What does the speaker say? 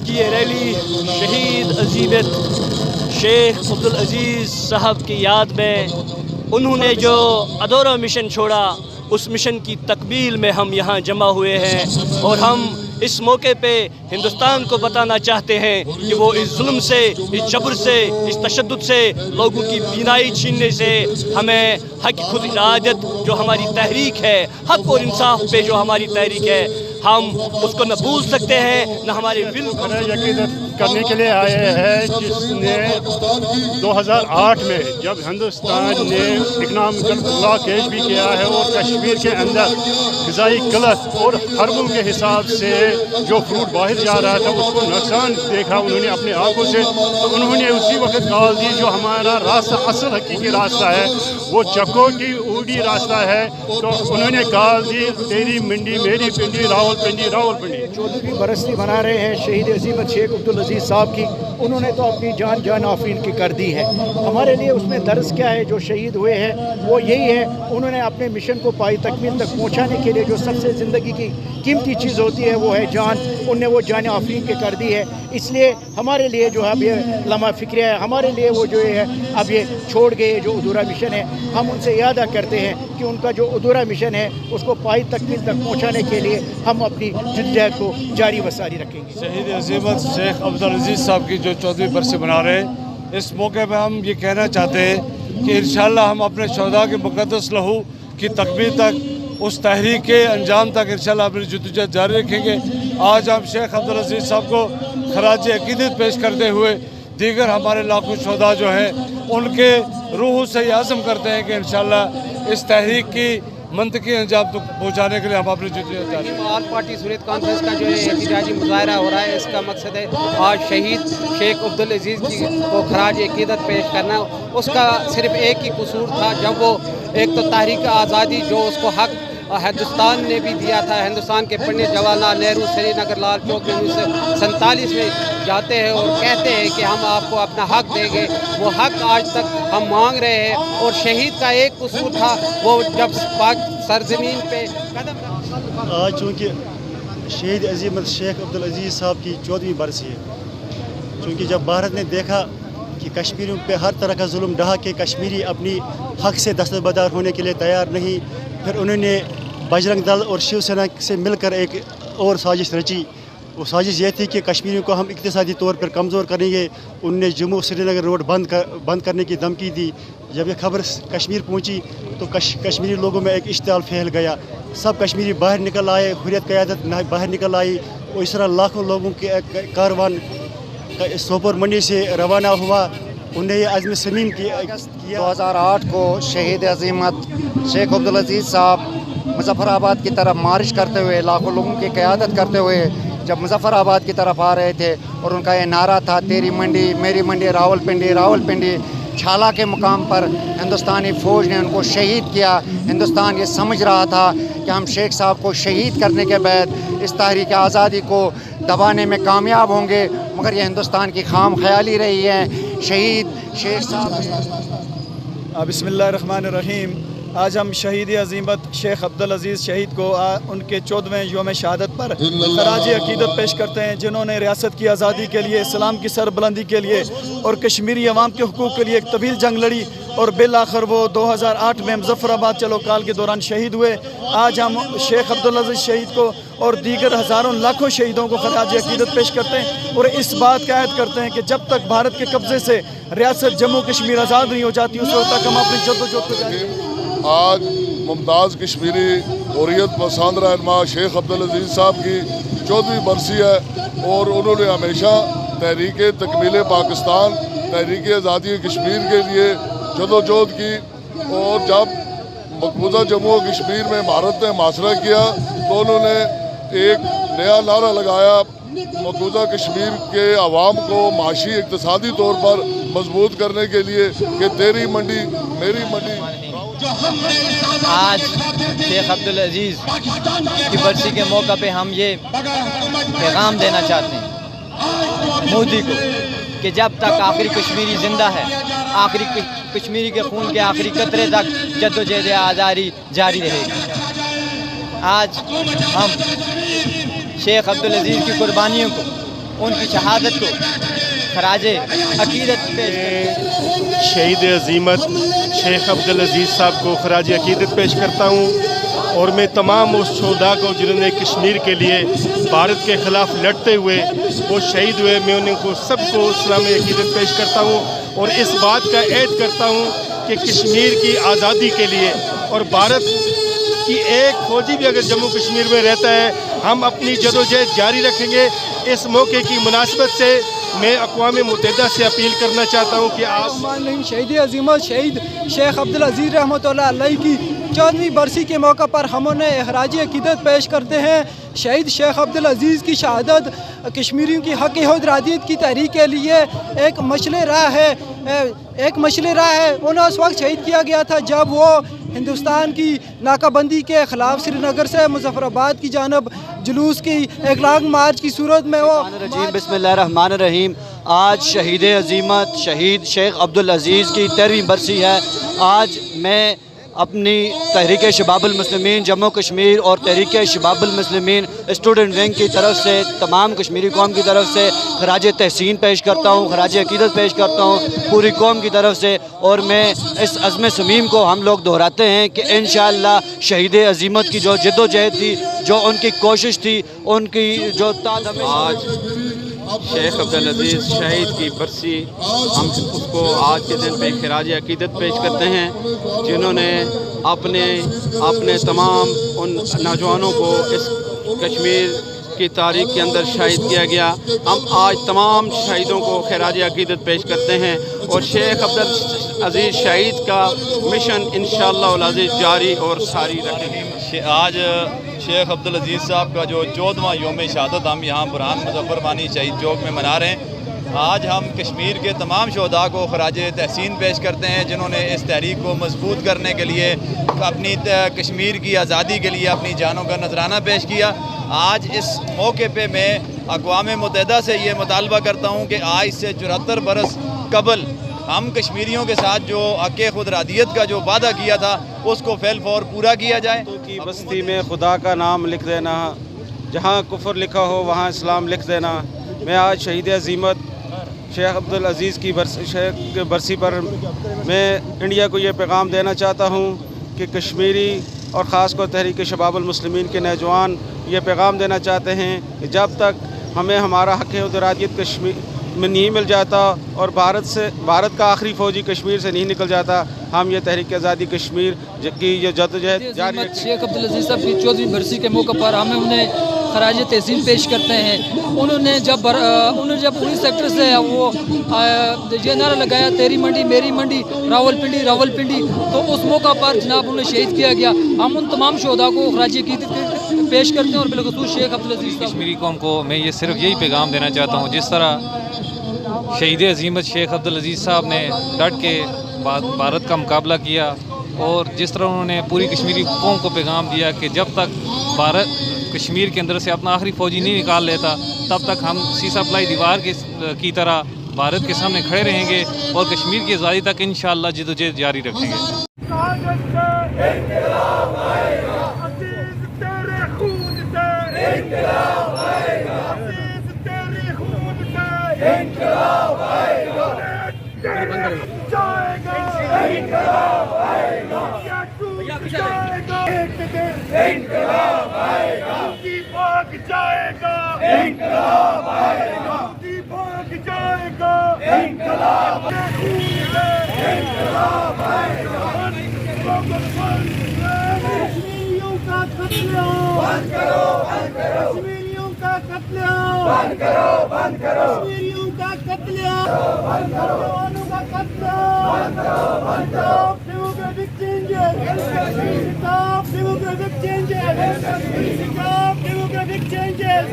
کی یہ ریلی شہید عزیمت شیخ عبدالعزیز صاحب کی یاد میں انہوں نے جو ادورا مشن چھوڑا اس مشن کی تکمیل میں ہم یہاں جمع ہوئے ہیں، اور ہم اس موقع پہ ہندوستان کو بتانا چاہتے ہیں کہ وہ اس ظلم سے، اس جبر سے، اس تشدد سے، لوگوں کی بینائی چھیننے سے ہمیں حق خود ارادت جو ہماری تحریک ہے، حق اور انصاف پہ جو ہماری تحریک ہے، ہم اس کو نہ بھول سکتے ہیں، نہ ہمارے دل کو عقیدت کرنے کے لیے آئے ہیں، جس نے 2008 میں جب ہندوستان نے اکنامکل بلاکیج بھی کیا ہے اور کشمیر کے اندر غذائی قلت اور حربوں کے حساب سے جو فروٹ باہر جا رہا تھا اس کو نقصان دیکھا انہوں نے اپنے آنکھوں سے، تو انہوں نے اسی وقت کال دی جو ہمارا راستہ اصل حقیقی راستہ ہے وہ چکوٹی اوڈی راستہ ہے، تو انہوں نے کال دی تیری منڈی میری پنڈی راول پنڈی 14ویں برسی منا رہے ہیں شہید عزیمت شیخ عبدالعزیز صاحب کی. انہوں نے تو اپنی جان آفرین کی کر دی ہے. ہمارے لیے اس میں درس کیا ہے؟ جو شہید ہوئے ہیں وہ یہی ہے، انہوں نے اپنے مشن کو پائی تکمیل تک پہنچانے کے لیے جو سب سے زندگی کی قیمتی چیز ہوتی ہے وہ ہے جان، ان نے وہ جان آفرین کی کر دی ہے. اس لیے ہمارے لیے جو اب یہ لمحہ فکر ہے، ہمارے لیے وہ جو ہے اب یہ چھوڑ گئے جو ادھورا مشن ہے، ہم ان سے یادہ کرتے ہیں کہ ان کا جو ادھورا مشن ہے اس کو پائی تکمیل تک پہنچانے کے لیے ہم اپنی جدوجہد کو جاری و ساری رکھیں گے. شہید عزیمت شیخ عبدالعزیز صاحب کی جو 14ویں برسی منا رہے ہیں، اس موقع پہ ہم یہ کہنا چاہتے ہیں کہ انشاءاللہ ہم اپنے شہداء کے مقدس لہو کی تکمیل تک، اس تحریک کے انجام تک انشاءاللہ اپنی جدوجہد جاری رکھیں گے. آج ہم شیخ عبدالعزیز صاحب کو خراج عقیدت پیش کرتے ہوئے دیگر ہمارے لاکھوں شہداء جو ہیں ان کے روحوں سے یہ عزم کرتے ہیں کہ انشاءاللہ اس تحریک کی منطقی انجام تک پہنچانے کے لیے ہم اپنی جدوجہد جاری رکھیں گے. آل پارٹی صورت کانفرنس کا جو ہے احتجاجی مظاہرہ ہو رہا ہے، اس کا مقصد ہے آج شہید شیخ عبدالعزیز کو خراج عقیدت پیش کرنا. اس کا صرف ایک ہی قصور تھا، جب وہ ایک تو تحریک آزادی جو اس کو حق ہندوستان نے بھی دیا تھا، ہندوستان کے پنڈت جواہر لال نہرو سری نگر لال چوک میں 1947 میں جاتے ہیں اور کہتے ہیں کہ ہم آپ کو اپنا حق دیں گے. وہ حق آج تک ہم مانگ رہے ہیں، اور شہید کا ایک قصور تھا، وہ جب پاک سرزمین پہ قدم رکھا. آج چونکہ شہید عزیمت شیخ عبدالعزیز صاحب کی 14ویں برسی ہے، چونکہ جب بھارت نے دیکھا کہ کشمیریوں پہ ہر طرح کا ظلم ڈھا کے کشمیری اپنی حق سے دستبردار ہونے کے لیے تیار نہیں، پھر انہوں نے بجرنگ دل اور شیو سینا سے مل کر ایک اور سازش رچی. وہ سازش یہ تھی کہ کشمیریوں کو ہم اقتصادی طور پر کمزور کریں گے. انہوں نے جموں سری نگر روڈ بند کرنے کی دھمکی دی. جب یہ خبر کشمیر پہنچی تو کشمیری لوگوں میں ایک اشتعال پھیل گیا. سب کشمیری باہر نکل آئے، حریت قیادت باہر نکل آئی، اور اس طرح لاکھوں لوگوں کے کاروان سوپور منڈی سے روانہ ہوا. انہوں نے یہ عزم صمیم کیا. 2008 کو شہید عزیمت شیخ عبدالعزیز صاحب مظفر آباد کی طرف مارچ کرتے ہوئے، لاکھوں لوگوں کی قیادت کرتے ہوئے جب مظفر آباد کی طرف آ رہے تھے، اور ان کا یہ نعرہ تھا تیری منڈی میری منڈی راول پنڈی راول پنڈی. چھالا کے مقام پر ہندوستانی فوج نے ان کو شہید کیا. ہندوستان یہ سمجھ رہا تھا کہ ہم شیخ صاحب کو شہید کرنے کے بعد اس تحریک آزادی کو دبانے میں کامیاب ہوں گے، مگر یہ ہندوستان کی خام خیالی رہی ہے. شہید شیخ صاحب. بسم اللہ الرحمن الرحیم. آج ہم شہید عزیمت شیخ عبدالعزیز شہید کو ان کے 14ویں یوم شہادت پر خراج عقیدت پیش کرتے ہیں، جنہوں نے ریاست کی آزادی کے لیے، اسلام کی سربلندی کے لیے اور کشمیری عوام کے حقوق کے لیے ایک طویل جنگ لڑی، اور بالآخر وہ 2008 میں مظفر آباد چلو کال کے دوران شہید ہوئے. آج ہم شیخ عبدالعزیز شہید کو اور دیگر ہزاروں لاکھوں شہیدوں کو خراج عقیدت پیش کرتے ہیں، اور اس بات کا عہد کرتے ہیں کہ جب تک بھارت کے قبضے سے ریاست جموں کشمیر آزاد نہیں ہو جاتی، اس وقت تک ہم اپنی جدوجہد کو جاری رکھیں گے. آج ممتاز کشمیری حریت پسند رہنما شیخ عبدالعزیز صاحب کی 14ویں برسی ہے، اور انہوں نے ہمیشہ تحریک تکمیل پاکستان، تحریک آزادی کشمیر کے لیے جدوجہد کی. اور جب مقبوضہ جموں و کشمیر میں بھارت نے محاصرہ کیا تو انہوں نے ایک نیا نعرہ لگایا مقبوضہ کشمیر کے عوام کو معاشی اقتصادی طور پر مضبوط کرنے کے لیے کہ تیری منڈی میری منڈی. آج شیخ عبدالعزیز کی برسی کے موقع پہ ہم یہ پیغام دینا چاہتے ہیں مودی کو کہ جب تک آخری کشمیری زندہ ہے، آخری کشمیری کے خون کے آخری قطرے تک جدوجہد آزادی جاری رہے گی. آج ہم شیخ عبدالعزیز کی قربانیوں کو ان کی شہادت کو خراج عقیدت پیش کرتے ہیں۔ شہید عظیمت شیخ عبدالعزیز صاحب کو خراج عقیدت پیش کرتا ہوں، اور میں تمام اس شہداء کو جنہوں نے کشمیر کے لیے بھارت کے خلاف لڑتے ہوئے وہ شہید ہوئے، میں ان کو سب کو اسلامی عقیدت پیش کرتا ہوں، اور اس بات کا عہد کرتا ہوں کہ کشمیر کی آزادی کے لیے اور بھارت کی ایک فوجی بھی اگر جموں کشمیر میں رہتا ہے ہم اپنی جدوجہد جاری رکھیں گے۔ اس موقع کی مناسبت سے میں اقوام متحدہ سے اپیل کرنا چاہتا ہوں کہ آپ شہید عظیمت شہید شیخ عبدالعزیز رحمۃ اللہ علیہ کی 14ویں برسی کے موقع پر ہم انہیں خراج عقیدت پیش کرتے ہیں۔ شہید شیخ عبدالعزیز کی شہادت کشمیریوں کی حق ارادیت کی تحریک کے لیے ایک مشعل راہ ہے، انہیں اس وقت شہید کیا گیا تھا جب وہ ہندوستان کی ناکہ بندی کے خلاف سری نگر سے مظفر آباد کی جانب جلوس کی ایک لانگ مارچ کی صورت میں وہ بسم اللہ الرحمن الرحیم۔ آج شہید عظیمت شہید شیخ عبدالعزیز کی 13ویں برسی ہے۔ آج میں اپنی تحریک شباب المسلمین جموں کشمیر اور تحریک شباب المسلمین اسٹوڈنٹ ونگ کی طرف سے تمام کشمیری قوم کی طرف سے خراج تحسین پیش کرتا ہوں، خراج عقیدت پیش کرتا ہوں پوری قوم کی طرف سے، اور میں اس عزم صمیم کو ہم لوگ دہراتے ہیں کہ انشاءاللہ شہید عظیمت کی جو جد و جہد تھی، جو ان کی کوشش تھی، ان کی جو آج شیخ عبدالعزیز شہید کی برسی ہم اس کو آج کے دن پہ خراج عقیدت پیش کرتے ہیں، جنہوں نے اپنے تمام ان نوجوانوں کو اس کشمیر کی تاریخ کے اندر شہید کیا گیا۔ ہم آج تمام شہیدوں کو خراج عقیدت پیش کرتے ہیں، اور شیخ عبدالعزیز شہید کا مشن انشاءاللہ العزیز جاری اور ساری رکھیں گے۔ آج شیخ عبدالعزیز صاحب کا جو 14واں یوم شہادت ہم یہاں برہان مظفر وانی شہید چوک میں منا رہے ہیں۔ آج ہم کشمیر کے تمام شہداء کو خراج تحسین پیش کرتے ہیں، جنہوں نے اس تحریک کو مضبوط کرنے کے لیے اپنی کشمیر کی آزادی کے لیے اپنی جانوں کا نذرانہ پیش کیا۔ آج اس موقع پہ میں اقوام متحدہ سے یہ مطالبہ کرتا ہوں کہ آج سے 74 برس قبل ہم کشمیریوں کے ساتھ جو حق خود ارادیت کا جو وعدہ کیا تھا اس کو فعل فور پورا کیا جائے۔ کی بستی میں خدا کا نام لکھ دینا، جہاں کفر لکھا ہو وہاں اسلام لکھ دینا۔ میں آج شہید عظیمت شیخ عبدالعزیز کی برسی پر میں انڈیا کو یہ پیغام دینا چاہتا ہوں کہ کشمیری اور خاص کر تحریک شباب المسلمین کے نوجوان یہ پیغام دینا چاہتے ہیں کہ جب تک ہمیں ہمارا حق ارادیت کشمیر میں نہیں مل جاتا اور بھارت کا آخری فوجی کشمیر سے نہیں نکل جاتا، ہم یہ تحریک آزادی کشمیر کی یہ جدوجہد جاری رکھیں۔ شیخ عبدالعزیز صاحب کی 14ویں برسی کے موقع پر ہمیں انہیں خراج تحسین پیش کرتے ہیں۔ انہوں نے جب 19 سیکٹر سے وہ یہ نعرہ لگایا تیری منڈی میری منڈی راول پنڈی، تو اس موقع پر جناب انہیں شہید کیا گیا۔ ہم ان تمام شہداء کو خراج عقیدت پیش کرتے ہیں، اور بالخصوص شیخ عبدالعزیز کشمیری قوم کو میں یہ صرف یہی پیغام دینا چاہتا ہوں، جس طرح شہید عظیمت شیخ عبدالعزیز صاحب نے ڈٹ کے بھارت کا مقابلہ کیا، اور جس طرح انہوں نے پوری کشمیری قوم کو پیغام دیا کہ جب تک بھارت کشمیر کے اندر سے اپنا آخری فوجی نہیں نکال لیتا تب تک ہم سیسا پلائی دیوار کی طرح بھارت کے سامنے کھڑے رہیں گے، اور کشمیر کی آزادی تک انشاءاللہ جدوجہد جاری رکھیں گے۔ Democratic changes.